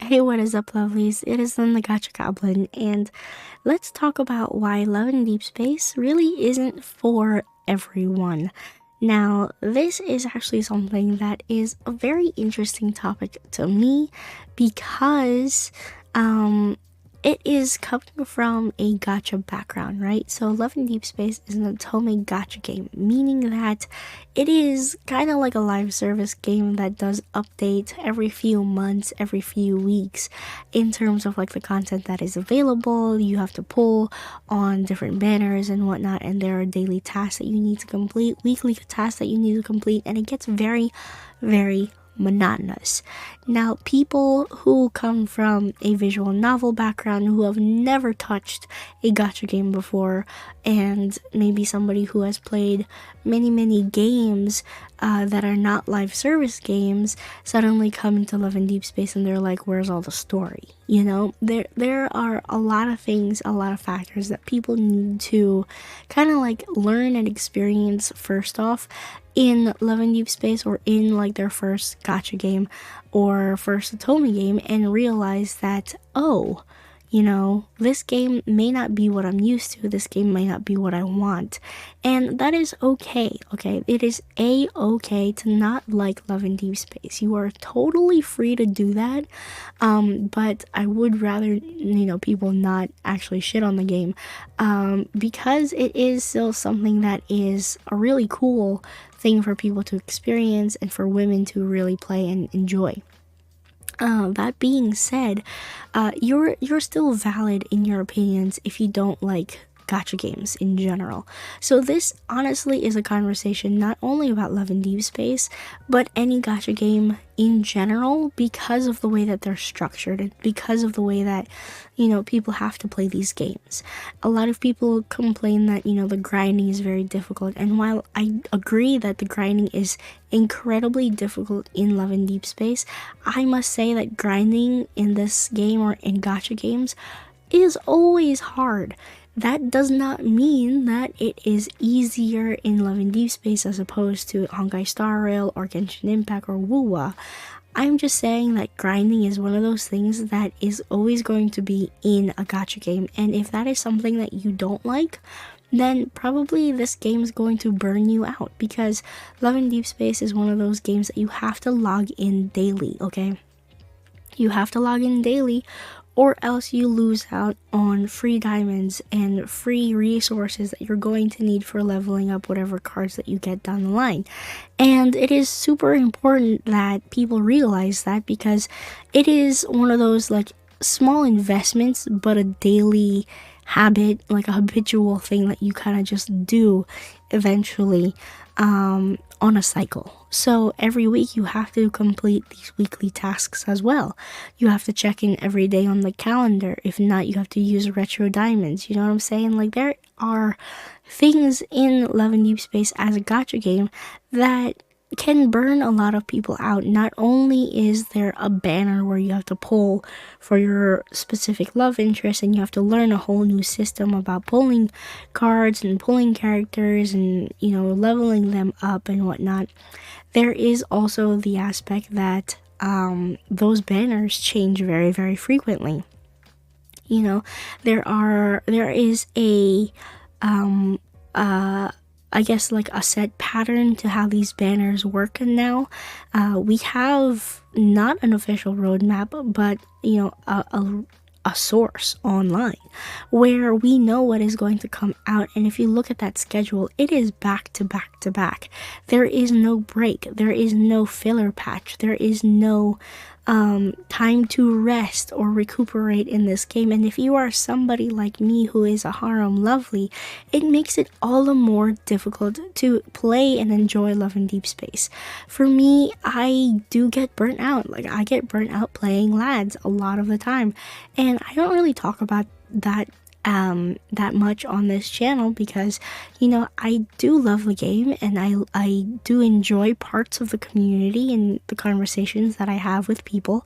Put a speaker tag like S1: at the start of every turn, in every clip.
S1: Hey, what is up, lovelies? It is then the Gacha Goblin, and let's talk about why Love and Deepspace really isn't for everyone. Now, this is actually something that is a very interesting topic to me because it is coming from a gacha background, right? So Love and Deepspace is an otome gacha game, meaning that it is kind of like a live service game that does updates every few months, every few weeks in terms of like the content that is available. You have to pull on different banners and whatnot, and there are daily tasks that you need to complete, weekly tasks that you need to complete, and it gets very, very monotonous. Now, people who come from a visual novel background, who have never touched a gacha game before, and maybe somebody who has played many games that are not live service games, suddenly come into Love and Deepspace and they're like, where's all the story? You know, there are a lot of things, a lot of factors that people need to kind of like learn and experience first off in Love and Deepspace, or in like their first gacha game or first otome game, and realize that, oh, you know, this game may not be what I'm used to. This game may not be what I want. And that is okay, okay? It is a-okay to not like Love and Deepspace. You are totally free to do that. But I would rather, people not actually shit on the game. Because it is still something that is a really cool thing for people to experience and for women to really play and enjoy. That being said, you're still valid in your opinions if you don't like gacha games in general. So this honestly is a conversation not only about Love and Deepspace, but any gacha game in general, because of the way that they're structured and because of the way that, people have to play these games. A lot of people complain that, the grinding is very difficult. And while I agree that the grinding is incredibly difficult in Love and Deepspace, I must say that grinding in this game or in gacha games is always hard. That does not mean that it is easier in Love and Deepspace as opposed to Honkai Star Rail or Genshin Impact or Wuwa. I'm just saying that grinding is one of those things that is always going to be in a gacha game, and if that is something that you don't like, then probably this game is going to burn you out, because Love and Deepspace is one of those games that you have to log in daily, okay? You have to log in daily, or else you lose out on free diamonds and free resources that you're going to need for leveling up whatever cards that you get down the line. And it is super important that people realize that, because it is one of those like small investments, but a daily habit, like a habitual thing that you kind of just do eventually on a cycle. So every week you have to complete these weekly tasks as well. You have to check in every day on the calendar. If not, you have to use retro diamonds. You know what I'm saying? Like, there are things in Love and Deepspace as a gacha game that can burn a lot of people out. Not only is there a banner where you have to pull for your specific love interest and you have to learn a whole new system about pulling cards and pulling characters and, leveling them up and whatnot, there is also the aspect that those banners change very, very frequently. There is a I guess like a set pattern to how these banners work now. We have not an official roadmap, but a source online where we know what is going to come out. And if you look at that schedule, it is back to back to back. There is no break. There is no filler patch. There is no time to rest or recuperate in this game. And if you are somebody like me who is a harem lovely, it makes it all the more difficult to play and enjoy Love and Deepspace. For me, I do get burnt out. Like, I get burnt out playing lads a lot of the time, and I don't really talk about that much on this channel, because I do love the game and I do enjoy parts of the community and the conversations that I have with people.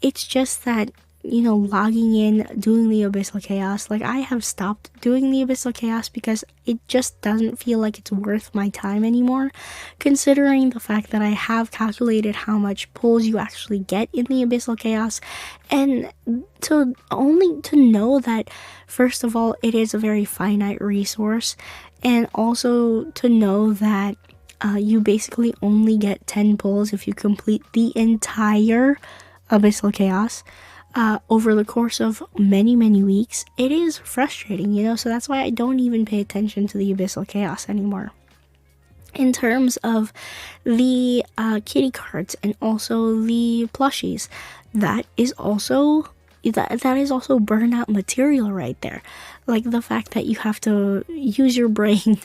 S1: It's just that logging in, doing the Abyssal Chaos. Like, I have stopped doing the Abyssal Chaos because it just doesn't feel like it's worth my time anymore, considering the fact that I have calculated how much pulls you actually get in the Abyssal Chaos, and to know that, first of all, it is a very finite resource, and also to know that you basically only get 10 pulls if you complete the entire Abyssal Chaos over the course of many, many weeks. It is frustrating, so that's why I don't even pay attention to the Abyssal Chaos anymore. In terms of the kitty cards and also the plushies, that is also burnout material right there. Like, the fact that you have to use your brain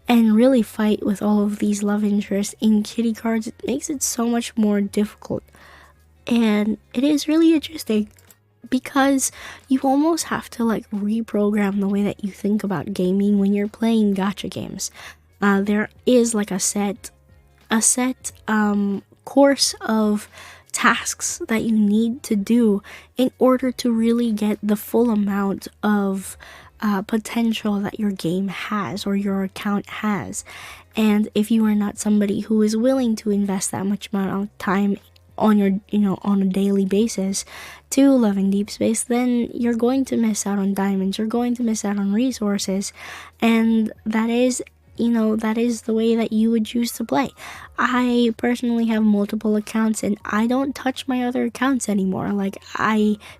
S1: and really fight with all of these love interests in kitty cards, it makes it so much more difficult. And it is really interesting because you almost have to reprogram the way that you think about gaming when you're playing gacha games. There is like a set course of tasks that you need to do in order to really get the full amount of potential that your game has or your account has. And if you are not somebody who is willing to invest that much amount of time on your on a daily basis to Love and Deepspace, then you're going to miss out on diamonds, you're going to miss out on resources, and that is the way that you would choose to play. I personally have multiple accounts and I don't touch my other accounts anymore.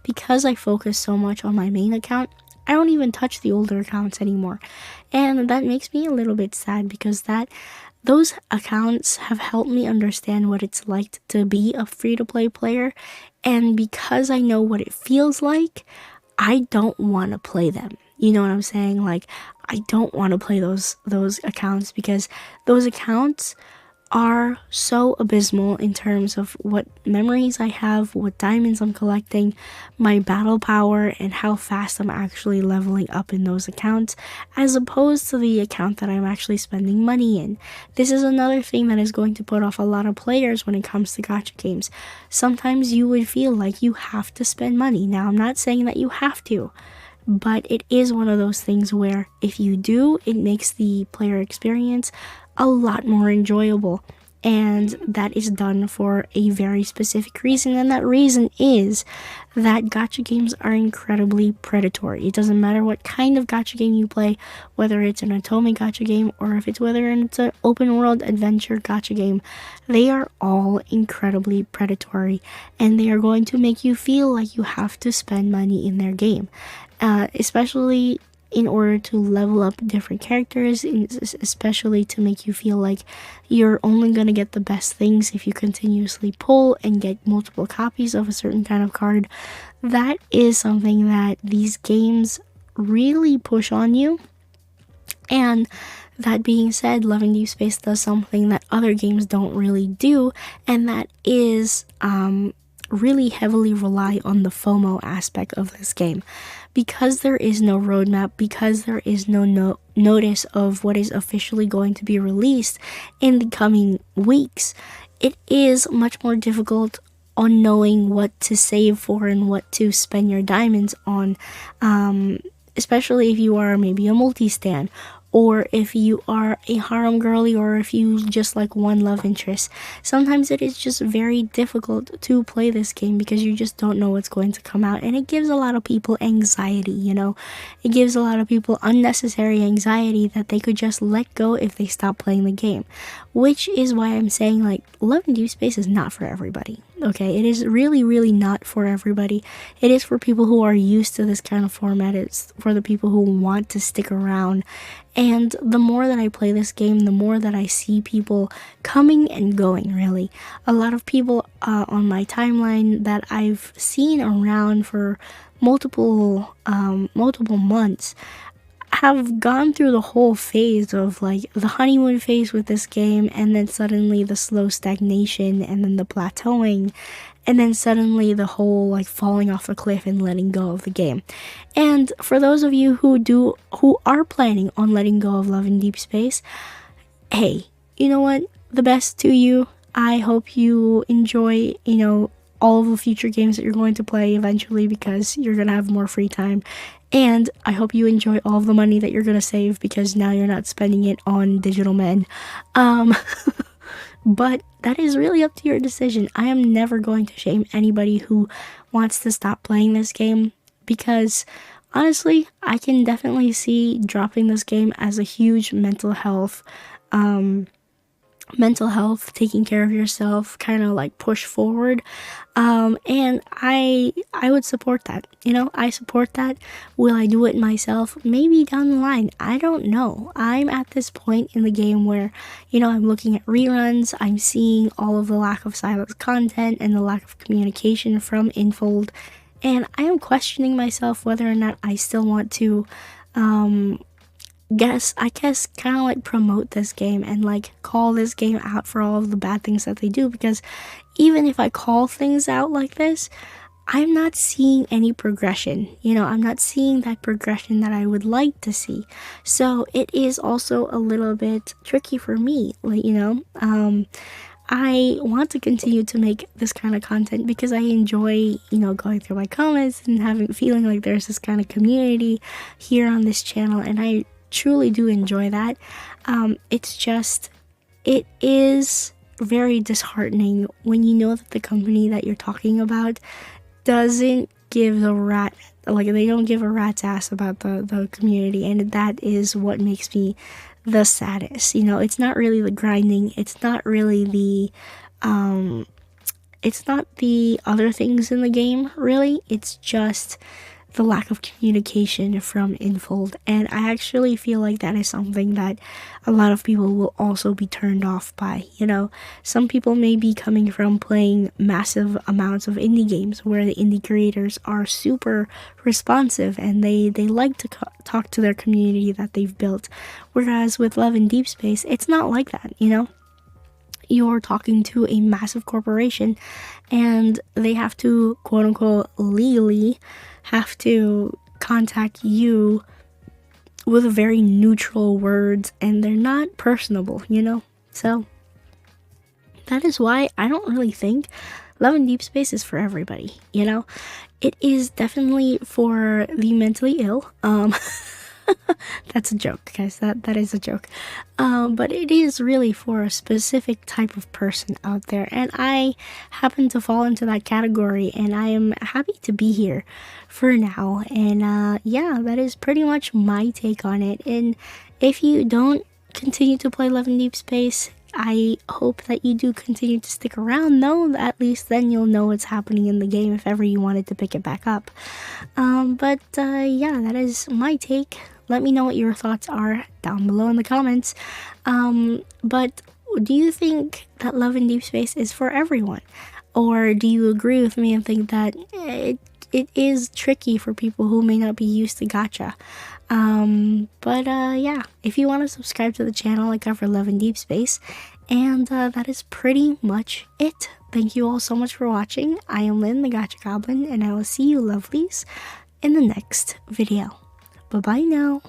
S1: Because I focus so much on my main account, I don't even touch the older accounts anymore. And that makes me a little bit sad because those accounts have helped me understand what it's like to be a free-to-play player, and because I know what it feels like, I don't want to play them. You know what I'm saying? I don't want to play those accounts because those accounts are so abysmal in terms of what memories I have, what diamonds I'm collecting, my battle power, and how fast I'm actually leveling up in those accounts, as opposed to the account that I'm actually spending money in. This is another thing that is going to put off a lot of players when it comes to gacha games. Sometimes you would feel like you have to spend money. Now, I'm not saying that you have to, but it is one of those things where if you do, it makes the player experience a lot more enjoyable, and that is done for a very specific reason, and that reason is that gacha games are incredibly predatory. It doesn't matter what kind of gacha game you play, whether it's an otome gacha game or whether it's an open world adventure gacha game, they are all incredibly predatory, and they are going to make you feel like you have to spend money in their game, especially in order to level up different characters, especially to make you feel like you're only going to get the best things if you continuously pull and get multiple copies of a certain kind of card. That is something that these games really push on you. And that being said, Love and Deepspace does something that other games don't really do, and that is really heavily rely on the FOMO aspect of this game. Because there is no roadmap, because there is no notice of what is officially going to be released in the coming weeks, it is much more difficult on knowing what to save for and what to spend your diamonds on, especially if you are maybe a multi-stan, or if you are a harem girly, or if you just like one love interest. Sometimes it is just very difficult to play this game because you just don't know what's going to come out, and it gives a lot of people anxiety, It gives a lot of people unnecessary anxiety that they could just let go if they stop playing the game, which is why I'm saying, Love and Deepspace is not for everybody, okay? It is really, really not for everybody. It is for people who are used to this kind of format. It's for the people who want to stick around. And the more that I play this game, the more that I see people coming and going, really. A lot of people on my timeline that I've seen around for multiple months have gone through the whole phase of the honeymoon phase with this game, and then suddenly the slow stagnation, and then the plateauing, and then suddenly the whole falling off a cliff and letting go of the game. And for those of you who are planning on letting go of Love and Deepspace, hey, you know what? The best to you. I hope you enjoy, all of the future games that you're going to play eventually, because you're gonna have more free time. And I hope you enjoy all of the money that you're gonna save, because now you're not spending it on digital men. Um, but that is really up to your decision. I am never going to shame anybody who wants to stop playing this game, because honestly, I can definitely see dropping this game as a huge taking care of yourself kind of like push forward. And I would support that. I support that. Will I do it myself? Maybe down the line. I don't know. I'm at this point in the game where, I'm looking at reruns, I'm seeing all of the lack of silence content and the lack of communication from Infold, and I am questioning myself whether or not I still want to I guess kind of like promote this game and like call this game out for all of the bad things that they do, because even if I call things out like this, I'm not seeing any progression. I'm not seeing that progression that I would like to see. So it is also a little bit tricky for me, I want to continue to make this kind of content because I enjoy, going through my comments and feeling like there's this kind of community here on this channel, and I truly do enjoy that. It's just, it is very disheartening when you know that the company that you're talking about doesn't give they don't give a rat's ass about the community, and that is what makes me the saddest. It's not really the grinding, it's not really it's not the other things in the game, really. It's just the lack of communication from Infold, and I actually feel like that is something that a lot of people will also be turned off by. Some people may be coming from playing massive amounts of indie games where the indie creators are super responsive and they like to talk to their community that they've built, whereas with Love and Deepspace, it's not like that. You're talking to a massive corporation and they have to, quote unquote, legally have to contact you with very neutral words, and they're not personable, So that is why I don't really think Love and Deepspace is for everybody. It is definitely for the mentally ill. That's a joke, guys. That is a joke. But it is really for a specific type of person out there, and I happen to fall into that category, and I am happy to be here for now. And yeah, that is pretty much my take on it. And if you don't continue to play Love and Deepspace, I hope that you do continue to stick around, though. At least then you'll know what's happening in the game if ever you wanted to pick it back up. But yeah, that is my take. Let me know what your thoughts are down below in the comments. But do you think that Love and Deepspace is for everyone? Or do you agree with me and think that it is tricky for people who may not be used to gacha? But yeah, if you want to subscribe to the channel, I cover Love and Deepspace. And that is pretty much it. Thank you all so much for watching. I am Lynn, the Gacha Goblin, and I will see you lovelies in the next video. Bye-bye now.